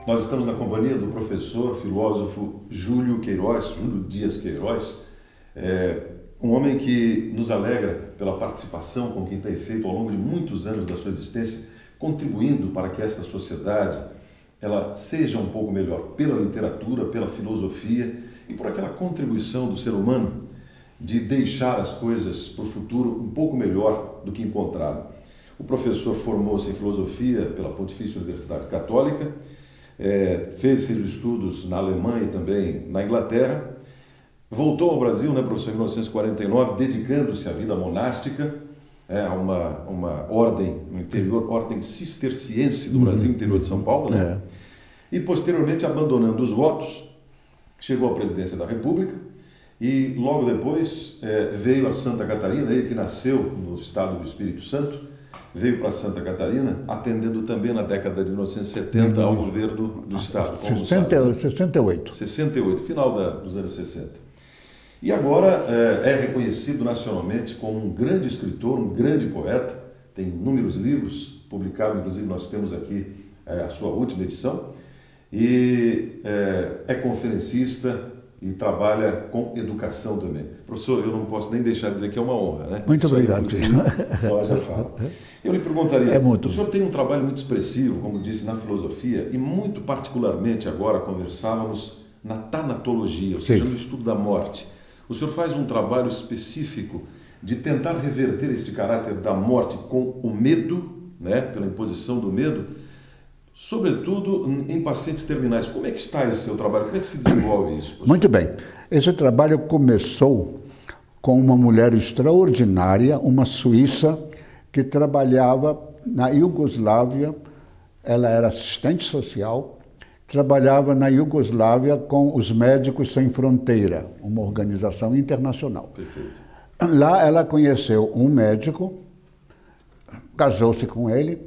Nós estamos na companhia do professor, filósofo Júlio Dias Queiroz, um homem que nos alegra pela participação com quem tem feito ao longo de muitos anos da sua existência, contribuindo para que esta sociedade ela seja um pouco melhor pela literatura, pela filosofia e por aquela contribuição do ser humano de deixar as coisas para o futuro um pouco melhor do que encontraram. O professor formou-se em filosofia pela Pontifícia Universidade Católica, fez seus estudos na Alemanha e também na Inglaterra, voltou ao Brasil, professor, em 1949, dedicando-se à vida monástica, a uma ordem no interior, ordem cisterciense do Brasil, interior de São Paulo, e posteriormente, abandonando os votos, chegou à presidência da República e logo depois veio a Santa Catarina, ele que nasceu no estado do Espírito Santo, veio para Santa Catarina, atendendo também na década de 1970 ao governo do estado. 68, final dos anos 60. E agora é reconhecido nacionalmente como um grande escritor, um grande poeta, tem inúmeros livros publicados, inclusive nós temos aqui a sua última edição, e é conferencista e trabalha com educação também. Professor, eu não posso nem deixar de dizer que é uma honra, né? Muito obrigado. Só já falo. Eu lhe perguntaria, o senhor tem um trabalho muito expressivo, como disse, na filosofia, e muito particularmente agora conversávamos na tanatologia, ou seja, no estudo da morte. O senhor faz um trabalho específico de tentar reverter este caráter da morte com o medo, pela imposição do medo, sobretudo em pacientes terminais. Como é que está esse seu trabalho? Como é que se desenvolve isso, professor? Muito bem. Esse trabalho começou com uma mulher extraordinária, uma suíça, que trabalhava na Iugoslávia. Ela era assistente social, trabalhava na Iugoslávia com os Médicos Sem Fronteira, uma organização internacional. Perfeito. Lá ela conheceu um médico, casou-se com ele.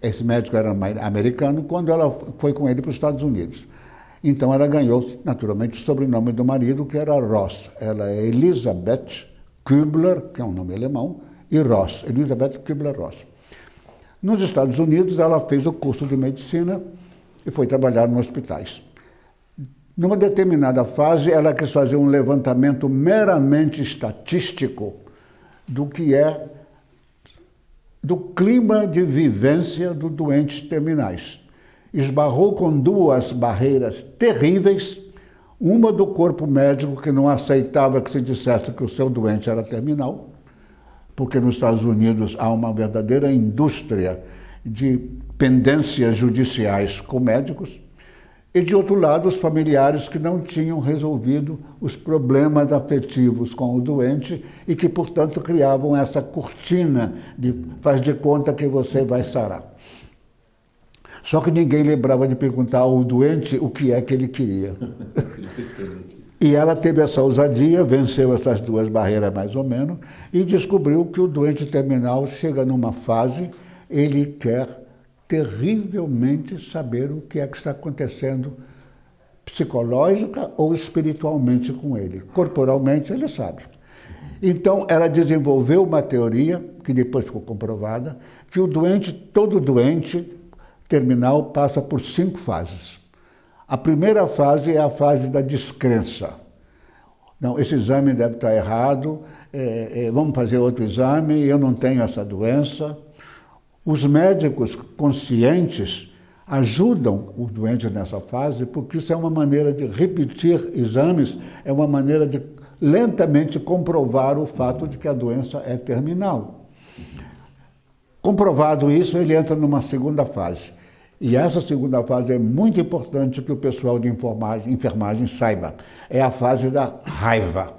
Esse médico era americano, quando ela foi com ele para os Estados Unidos. Então ela ganhou, naturalmente, o sobrenome do marido, que era Ross. Ela é Elisabeth Kübler, que é um nome alemão, e Ross, Elisabeth Kübler-Ross. Nos Estados Unidos, ela fez o curso de medicina e foi trabalhar nos hospitais. Numa determinada fase, ela quis fazer um levantamento meramente estatístico do clima de vivência dos doentes terminais. Esbarrou com duas barreiras terríveis, uma do corpo médico, que não aceitava que se dissesse que o seu doente era terminal, porque nos Estados Unidos há uma verdadeira indústria de pendências judiciais com médicos, e de outro lado os familiares que não tinham resolvido os problemas afetivos com o doente e que, portanto, criavam essa cortina de faz de conta que você vai sarar. Só que ninguém lembrava de perguntar ao doente o que é que ele queria. E ela teve essa ousadia, venceu essas duas barreiras mais ou menos, e descobriu que o doente terminal chega numa fase, ele quer terrivelmente saber o que é que está acontecendo psicológica ou espiritualmente com ele. Corporalmente ele sabe. Então ela desenvolveu uma teoria, que depois ficou comprovada, que todo doente terminal passa por 5 fases. A primeira fase é a fase da descrença. Não, esse exame deve estar errado, vamos fazer outro exame, eu não tenho essa doença. Os médicos conscientes ajudam o doente nessa fase, porque isso é uma maneira de repetir exames, é uma maneira de lentamente comprovar o fato de que a doença é terminal. Comprovado isso, ele entra numa segunda fase. E essa segunda fase é muito importante que o pessoal de enfermagem saiba. É a fase da raiva.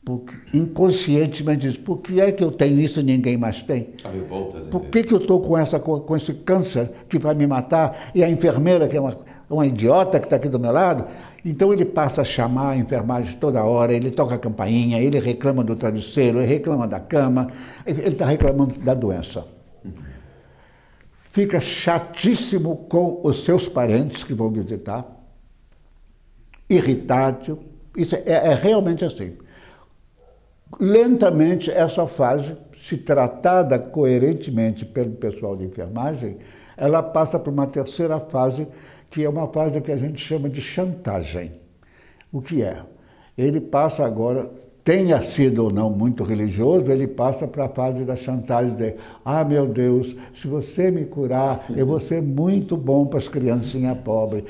Porque inconscientemente diz, por que é que eu tenho isso e ninguém mais tem? A revolta, né? Por que eu estou com esse câncer que vai me matar e a enfermeira, que é uma idiota que está aqui do meu lado? Então ele passa a chamar a enfermagem toda hora, ele toca a campainha, ele reclama do travesseiro, ele reclama da cama, ele está reclamando da doença. Fica chatíssimo com os seus parentes que vão visitar, irritado, isso é realmente assim. Lentamente, essa fase, se tratada coerentemente pelo pessoal de enfermagem, ela passa para uma terceira fase, que é uma fase que a gente chama de chantagem. O que é? Ele passa agora, tenha sido ou não muito religioso, ele passa para a fase da chantagem de meu Deus, se você me curar, eu vou ser muito bom para as criancinhas pobres.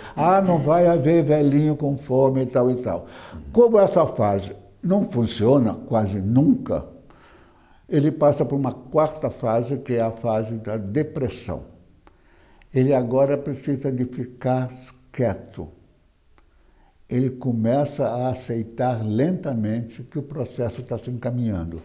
Não vai haver velhinho com fome e tal e tal. Como essa fase não funciona quase nunca, ele passa por uma quarta fase, que é a fase da depressão. Ele agora precisa de ficar quieto. Ele começa a aceitar lentamente que o processo está se encaminhando.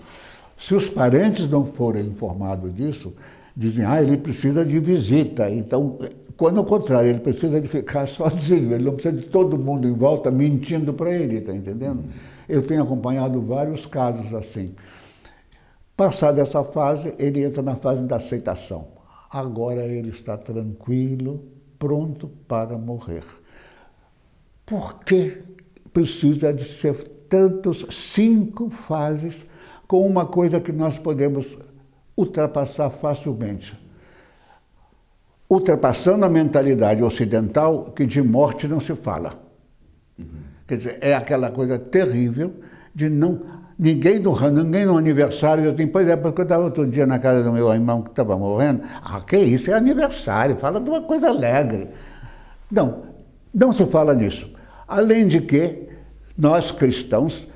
Se os parentes não forem informados disso, dizem, ele precisa de visita. Então, quando ao contrário, ele precisa de ficar sozinho, ele não precisa de todo mundo em volta mentindo para ele, está entendendo? Eu tenho acompanhado vários casos assim. Passada essa fase, ele entra na fase da aceitação. Agora ele está tranquilo, pronto para morrer. Por que precisa de ser tantos 5 fases com uma coisa que nós podemos ultrapassar facilmente? Ultrapassando a mentalidade ocidental, que de morte não se fala. Quer dizer, é aquela coisa terrível de ninguém no aniversário, pois é, porque eu estava outro dia na casa do meu irmão que estava morrendo, que isso, é aniversário, fala de uma coisa alegre. Não se fala nisso. Além de que nós cristãos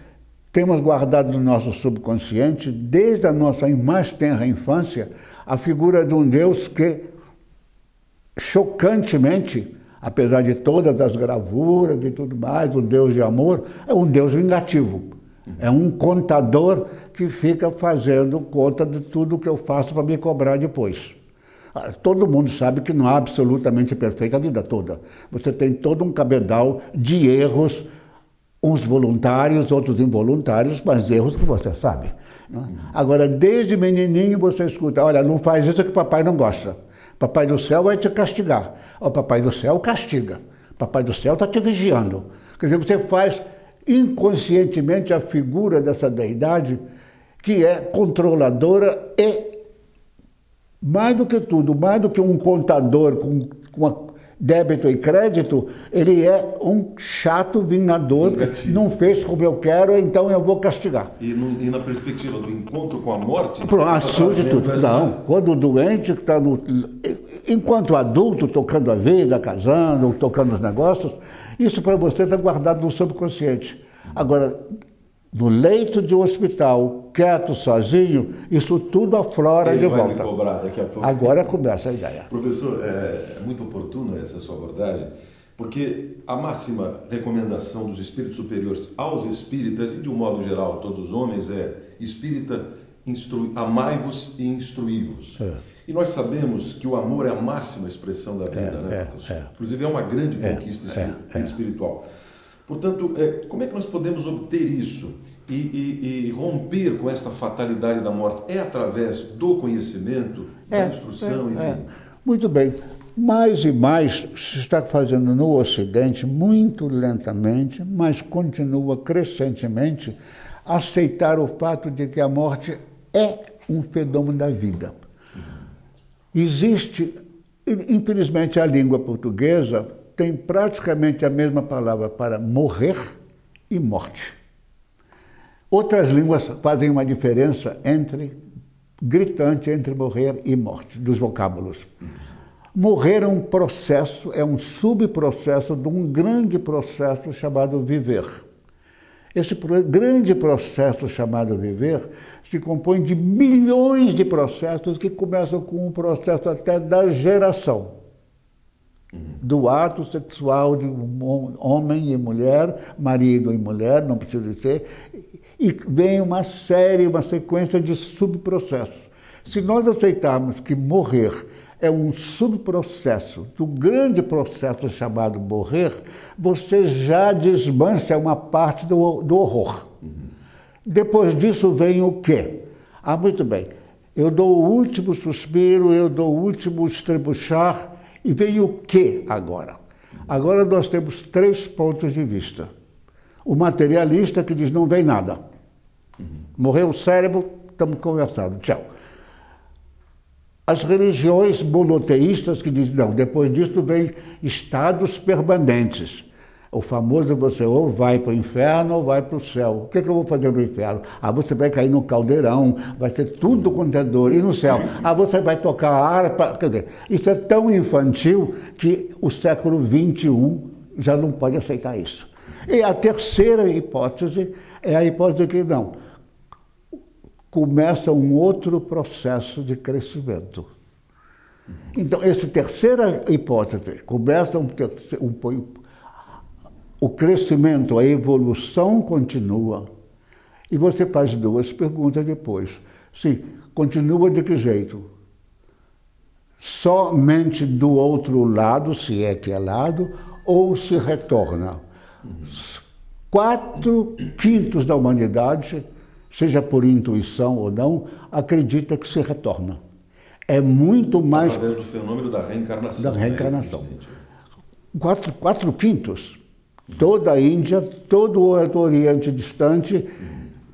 temos guardado no nosso subconsciente, desde a nossa mais tenra infância, a figura de um Deus que, chocantemente, apesar de todas as gravuras e tudo mais, o Deus de amor, é um Deus vingativo. É um contador que fica fazendo conta de tudo que eu faço para me cobrar depois. Todo mundo sabe que não é absolutamente perfeita a vida toda. Você tem todo um cabedal de erros, uns voluntários, outros involuntários, mas erros que você sabe. Né? Agora, desde menininho você escuta, olha, não faz isso que papai não gosta. Papai do céu vai te castigar. O papai do céu castiga. Papai do céu está te vigiando. Quer dizer, você faz inconscientemente a figura dessa deidade que é controladora e, mais do que tudo, mais do que um contador com débito e crédito, ele é um chato vingador, que não fez como eu quero, então eu vou castigar. E na perspectiva do encontro com a morte... Surge tudo. Não, quando o doente está enquanto adulto, tocando a vida, casando, tocando os negócios, isso para você está guardado no subconsciente. Agora, no leito de um hospital, quieto, sozinho, isso tudo aflora de volta. Ele vai me cobrar daqui a pouco. Agora começa a ideia. Professor, é muito oportuna essa sua abordagem, porque a máxima recomendação dos espíritos superiores aos espíritas, e de um modo geral a todos os homens, é: espírita, amai-vos e instruí-vos. E nós sabemos que o amor é a máxima expressão da vida, né, professor? Inclusive é uma grande conquista espiritual. Portanto, como é que nós podemos obter isso e romper com esta fatalidade da morte? É através do conhecimento, da instrução, enfim? Muito bem. Mais e mais se está fazendo no Ocidente, muito lentamente, mas continua crescentemente, aceitar o fato de que a morte é um fenômeno da vida. Existe, infelizmente, a língua portuguesa tem praticamente a mesma palavra para morrer e morte. Outras línguas fazem uma diferença gritante entre morrer e morte, dos vocábulos. Morrer é um processo, é um subprocesso de um grande processo chamado viver. Esse grande processo chamado viver se compõe de milhões de processos que começam com um processo até da geração. Do ato sexual de homem e mulher, marido e mulher, não precisa ser, e vem uma sequência de subprocessos. Se nós aceitarmos que morrer é um subprocesso do grande processo chamado morrer, você já desmancha uma parte do horror. Depois disso vem o quê? Muito bem, eu dou o último suspiro, eu dou o último estrebuchar, e vem o que agora? Agora nós temos 3 pontos de vista. O materialista que diz não vem nada. Morreu o cérebro, estamos conversando, tchau. as religiões monoteístas que dizem, não, depois disso vem estados permanentes. O famoso você ou vai para o inferno ou vai para o céu. O que eu vou fazer no inferno? Ah, você vai cair no caldeirão, vai ter tudo quanto é dor. E no céu? Ah, você vai tocar a harpa. Quer dizer, isso é tão infantil que o século XXI já não pode aceitar isso. E a terceira hipótese é a hipótese que não. Começa um outro processo de crescimento. Então, essa terceira hipótese, começa o crescimento, a evolução continua. E você faz duas perguntas depois. Sim, continua de que jeito? Somente do outro lado, se é que é lado, ou se retorna? 4/5 da humanidade, seja por intuição ou não, acredita que se retorna. É muito mais... Através do fenômeno da reencarnação. Da reencarnação. Né? 4/5. Toda a Índia, todo o Oriente distante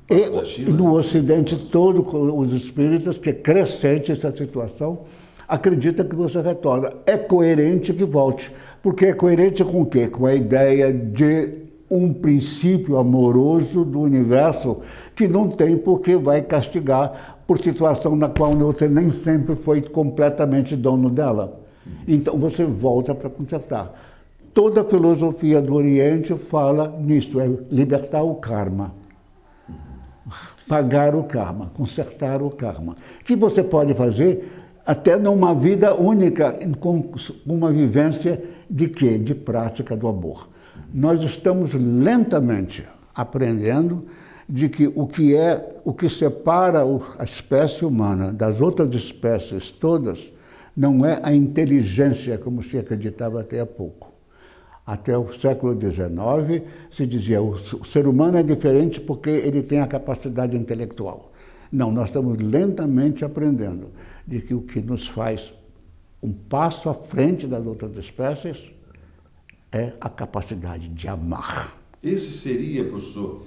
e no Ocidente, todos os espíritas, que é crescente essa situação, acredita que você retorna. É coerente que volte. Porque é coerente com o quê? Com a ideia de um princípio amoroso do universo que não tem por que vai castigar por situação na qual você nem sempre foi completamente dono dela. Então você volta para consertar. Toda a filosofia do Oriente fala nisso, é libertar o karma, pagar o karma, consertar o karma. Que você pode fazer até numa vida única, com uma vivência de quê? De prática do amor. Nós estamos lentamente aprendendo de que o que separa a espécie humana das outras espécies todas não é a inteligência, como se acreditava até há pouco. Até o século XIX se dizia o ser humano é diferente porque ele tem a capacidade intelectual. Não, nós estamos lentamente aprendendo de que o que nos faz um passo à frente das outras espécies é a capacidade de amar. Esse seria, professor,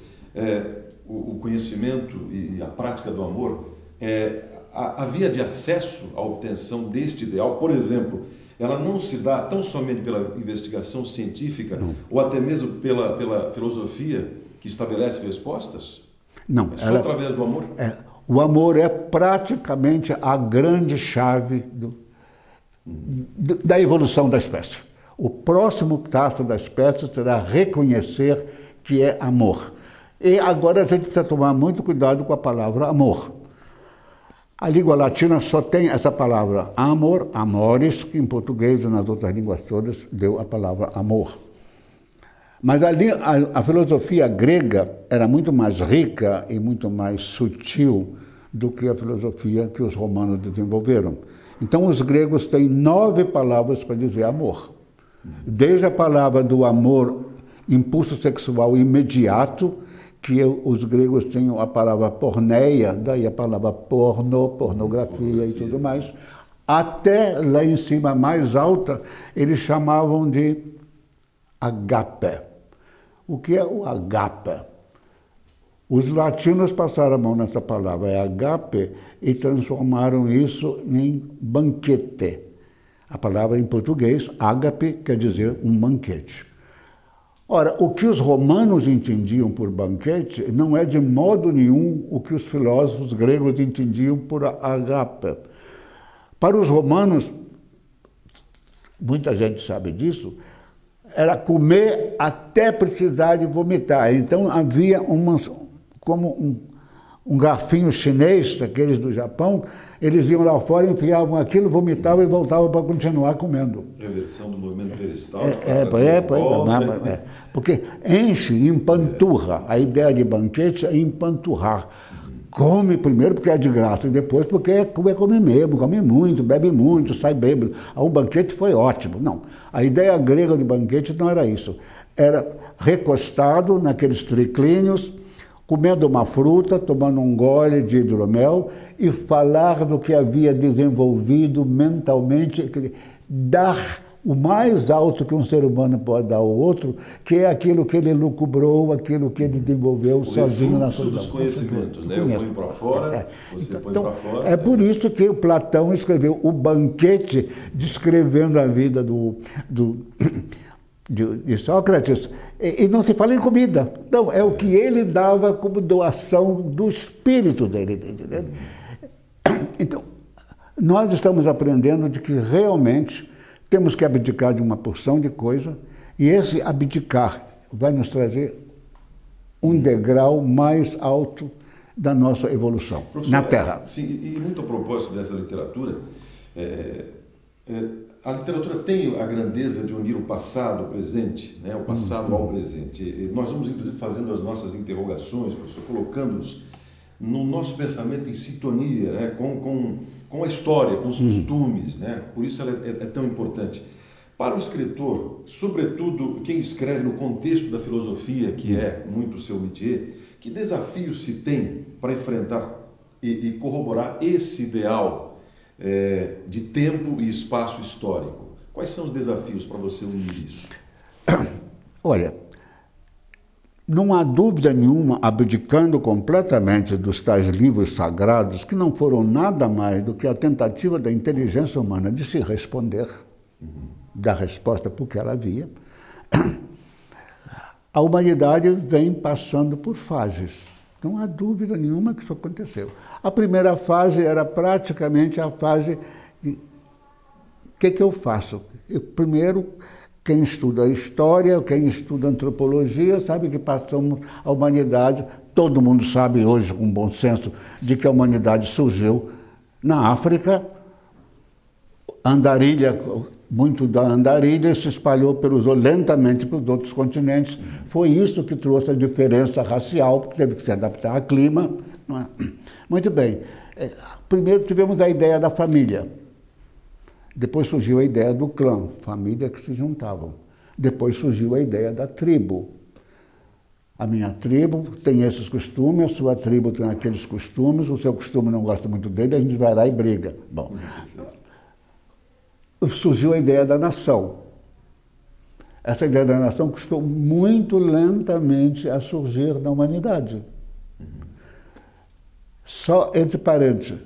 o conhecimento e a prática do amor, a via de acesso à obtenção deste ideal, por exemplo, ela não se dá tão somente pela investigação científica ou até mesmo pela filosofia que estabelece respostas? Não. É só através do amor? O amor é praticamente a grande chave da evolução da espécie. O próximo passo da espécie será reconhecer que é amor. E agora a gente precisa tomar muito cuidado com a palavra amor. A língua latina só tem essa palavra amor, amores, que em português e nas outras línguas todas deu a palavra amor. Mas a filosofia grega era muito mais rica e muito mais sutil do que a filosofia que os romanos desenvolveram. Então os gregos têm 9 palavras para dizer amor. Desde a palavra do amor, impulso sexual imediato, que os gregos tinham a palavra porneia, daí a palavra porno, pornografia e tudo mais, até lá em cima, mais alta, eles chamavam de agape. O que é o agape? Os latinos passaram a mão nessa palavra, é agape, e transformaram isso em banquete. A palavra em português, ágape, quer dizer um banquete. Ora, o que os romanos entendiam por banquete não é de modo nenhum o que os filósofos gregos entendiam por agape. Para os romanos, muita gente sabe disso, era comer até precisar de vomitar. Então havia como um garfinho chinês, daqueles do Japão, eles iam lá fora, enfiavam aquilo, vomitavam e voltavam para continuar comendo. Reversão do movimento peristáltico. Porque enche, empanturra. A ideia de banquete é empanturrar. Come primeiro porque é de graça, e depois porque come mesmo, come muito, bebe muito, sai bêbado. Um banquete foi ótimo. Não, a ideia grega de banquete não era isso. Era recostado naqueles triclínios, comendo uma fruta, tomando um gole de hidromel e falar do que havia desenvolvido mentalmente, dar o mais alto que um ser humano pode dar ao outro, que é aquilo que ele lucubrou, aquilo que ele desenvolveu sozinho na sua vida. Dos conhecimentos, né? Eu ponho para fora, você põe para fora. É por isso que o Platão escreveu o Banquete, descrevendo a vida de Sócrates, e não se fala em comida. Não, é o que ele dava como doação do espírito dele. Entendeu? Então, nós estamos aprendendo de que realmente temos que abdicar de uma porção de coisa, e esse abdicar vai nos trazer um degrau mais alto da nossa evolução. Professor, na Terra. Sim, e muito a propósito dessa literatura, a literatura tem a grandeza de unir o passado ao presente, né? O passado ao presente. E nós vamos, inclusive, fazendo as nossas interrogações, professor, colocando-nos no nosso pensamento em sintonia, né? com a história, com os costumes, né? Por isso ela é tão importante. Para o escritor, sobretudo quem escreve no contexto da filosofia, que é muito o seu métier, que desafios se tem para enfrentar e corroborar esse ideal de tempo e espaço histórico? Quais são os desafios para você unir isso? Olha, não há dúvida nenhuma, abdicando completamente dos tais livros sagrados, que não foram nada mais do que a tentativa da inteligência humana de se responder, dar resposta para o que ela havia, a humanidade vem passando por fases. Não há dúvida nenhuma que isso aconteceu. A primeira fase era praticamente a fase de o que eu faço? Primeiro, quem estuda história, quem estuda antropologia, sabe que passamos a humanidade, todo mundo sabe hoje, com bom senso, de que a humanidade surgiu na África, andarilha, muito da andarilha se espalhou lentamente para os outros continentes. Foi isso que trouxe a diferença racial, porque teve que se adaptar ao clima. Não é? Muito bem. Primeiro tivemos a ideia da família. Depois surgiu a ideia do clã, família que se juntavam. Depois surgiu a ideia da tribo. A minha tribo tem esses costumes, a sua tribo tem aqueles costumes, o seu costume não gosta muito dele, a gente vai lá e briga. Bom, surgiu a ideia da nação. Essa ideia da nação custou muito lentamente a surgir na humanidade. Só entre parênteses,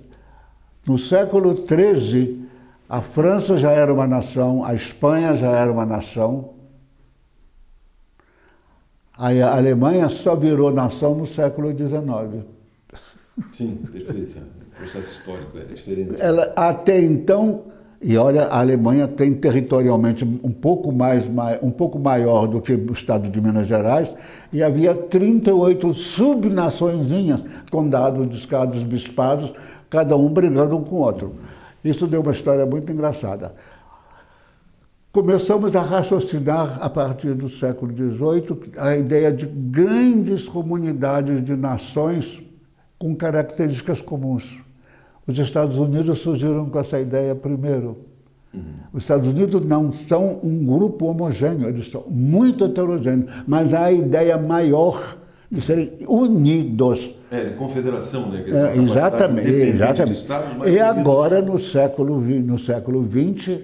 no século XIII, a França já era uma nação, a Espanha já era uma nação, a Alemanha só virou nação no século XIX. Sim, perfeito. O processo histórico é diferente. Até então, e olha, a Alemanha tem territorialmente um pouco maior do que o estado de Minas Gerais, e havia 38 subnaçõezinhas, condados, ducados, bispados, cada um brigando um com o outro. Isso deu uma história muito engraçada. Começamos a raciocinar, a partir do século XVIII, a ideia de grandes comunidades de nações com características comuns. Os Estados Unidos surgiram com essa ideia primeiro. Os Estados Unidos não são um grupo homogêneo, eles são muito heterogêneos, mas há a ideia maior de serem unidos. Confederação, né? Exatamente. Estados, mas e agora, no século XX,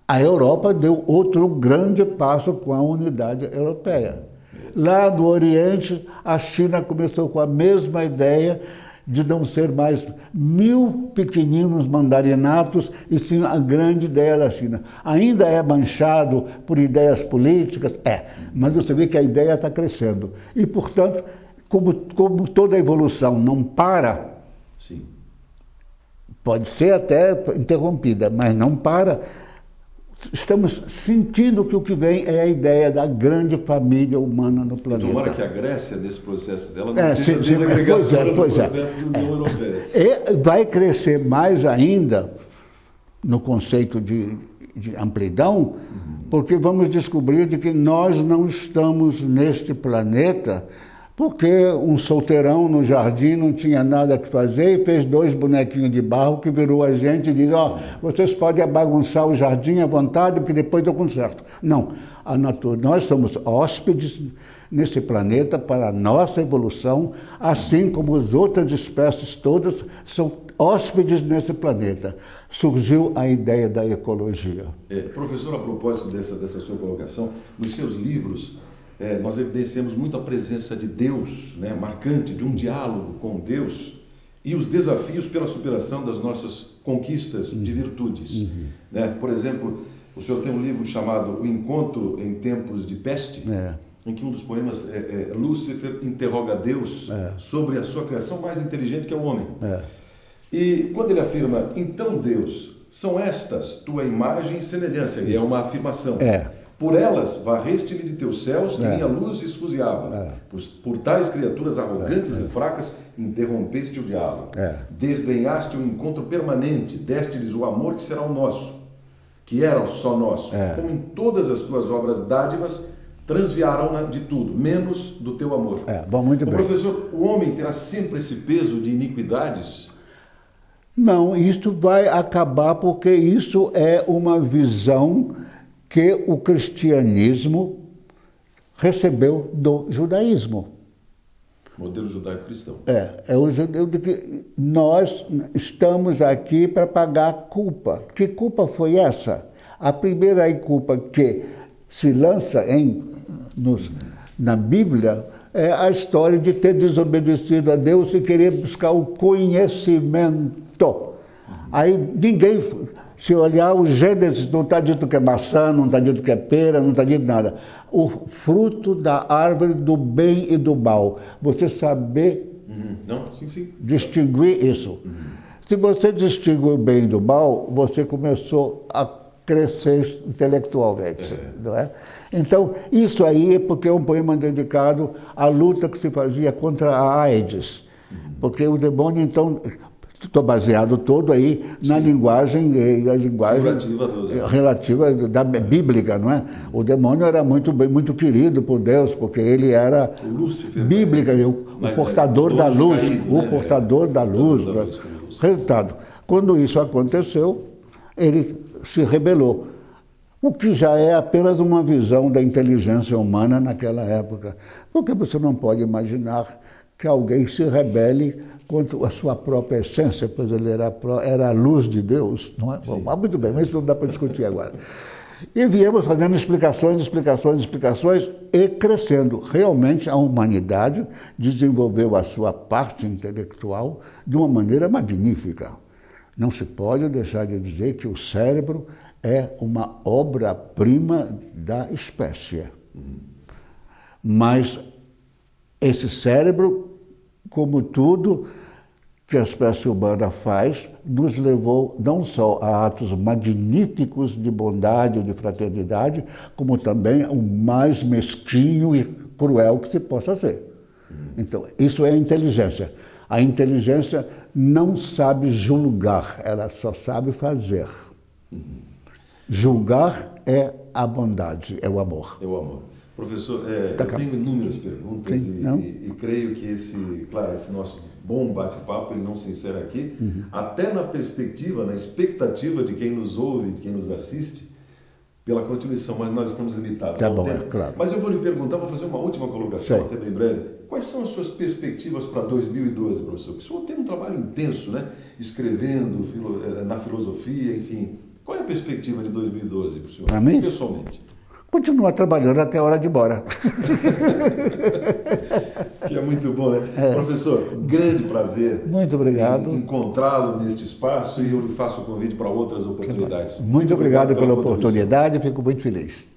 a Europa deu outro grande passo com a unidade europeia. Lá no Oriente, a China começou com a mesma ideia de não ser mais 1000 pequeninos mandarinatos, e sim a grande ideia da China. Ainda é manchado por ideias políticas? Mas você vê que a ideia está crescendo. E, portanto, como toda evolução não para, sim, pode ser até interrompida, mas não para, estamos sentindo que o que vem é a ideia da grande família humana no planeta. Tomara que a Grécia, nesse processo dela, não seja desagregadora do processo de União Europeia. E vai crescer mais ainda no conceito de amplidão, porque vamos descobrir de que nós não estamos neste planeta Porque um solteirão no jardim não tinha nada que fazer e fez 2 bonequinhos de barro que virou a gente e disse, ó, vocês podem bagunçar o jardim à vontade, porque depois eu conserto. Não, nós somos hóspedes nesse planeta para a nossa evolução, assim como as outras espécies todas são hóspedes nesse planeta. Surgiu a ideia da ecologia. Professor, a propósito dessa sua colocação, nos seus livros, nós evidenciamos muito a presença de Deus, né, marcante, de um diálogo com Deus e os desafios pela superação das nossas conquistas de virtudes. Né? Por exemplo, o senhor tem um livro chamado O Encontro em Tempos de Peste, em que um dos poemas Lúcifer interroga Deus sobre a sua criação mais inteligente, que é o homem. E quando ele afirma, então Deus, são estas tua imagem e semelhança, e é uma afirmação. Por elas varreste-me de teus céus, que minha luz esfuziava. Por tais criaturas arrogantes e fracas, interrompeste o diálogo. Desdenhaste o encontro permanente, deste-lhes o amor que será o nosso, que era o só nosso. Como em todas as tuas obras dádivas, transviaram de tudo, menos do teu amor. Bom, muito bem. Professor, o homem terá sempre esse peso de iniquidades? Não, isso vai acabar porque isso é uma visão que o cristianismo recebeu do judaísmo. Modelo judaico-cristão. É o judeu de que nós estamos aqui para pagar a culpa. Que culpa foi essa? A primeira culpa que se lança na Bíblia é a história de ter desobedecido a Deus e querer buscar o conhecimento. Aí ninguém, se olhar o Gênesis, não está dito que é maçã, não está dito que é pera, não está dito nada. O fruto da árvore do bem e do mal. Você saber distinguir isso. Se você distingue o bem do mal, você começou a crescer intelectualmente, não é? Então, isso aí é porque é um poema dedicado à luta que se fazia contra a AIDS. Porque o demônio, então, estou baseado todo aí na linguagem relativa da bíblica, não é? O demônio era muito querido por Deus, porque ele era bíblica, o portador da luz, o portador da luz. Resultado, quando isso aconteceu, ele se rebelou, o que já é apenas uma visão da inteligência humana naquela época, porque você não pode imaginar que alguém se rebele contra a sua própria essência, pois ele era a luz de Deus, não é? Bom, mas muito bem, mas isso não dá para discutir agora. E viemos fazendo explicações e crescendo. Realmente a humanidade desenvolveu a sua parte intelectual de uma maneira magnífica. Não se pode deixar de dizer que o cérebro é uma obra-prima da espécie. Mas esse cérebro, como tudo que a espécie humana faz, nos levou não só a atos magníficos de bondade e de fraternidade, como também o mais mesquinho e cruel que se possa ser. Então, isso é a inteligência. A inteligência não sabe julgar, ela só sabe fazer. Julgar é a bondade, é o amor. É o amor. Professor, eu tenho inúmeras perguntas e creio que esse nosso bom bate-papo ele não se encerra aqui, até na perspectiva, na expectativa de quem nos ouve, de quem nos assiste, pela continuação, mas nós estamos limitados ao tempo. Claro. Mas eu vou lhe perguntar, vou fazer uma última colocação, até bem breve. Quais são as suas perspectivas para 2012, professor? Porque o senhor tem um trabalho intenso, né? Escrevendo na filosofia, enfim. Qual é a perspectiva de 2012 para o senhor? Para mim? Pessoalmente. Continuar trabalhando até a hora de ir embora. Que é muito bom, né? Professor, um grande prazer. Muito obrigado. Encontrá-lo neste espaço e eu lhe faço o convite para outras oportunidades. Muito obrigado pela oportunidade, fico muito feliz.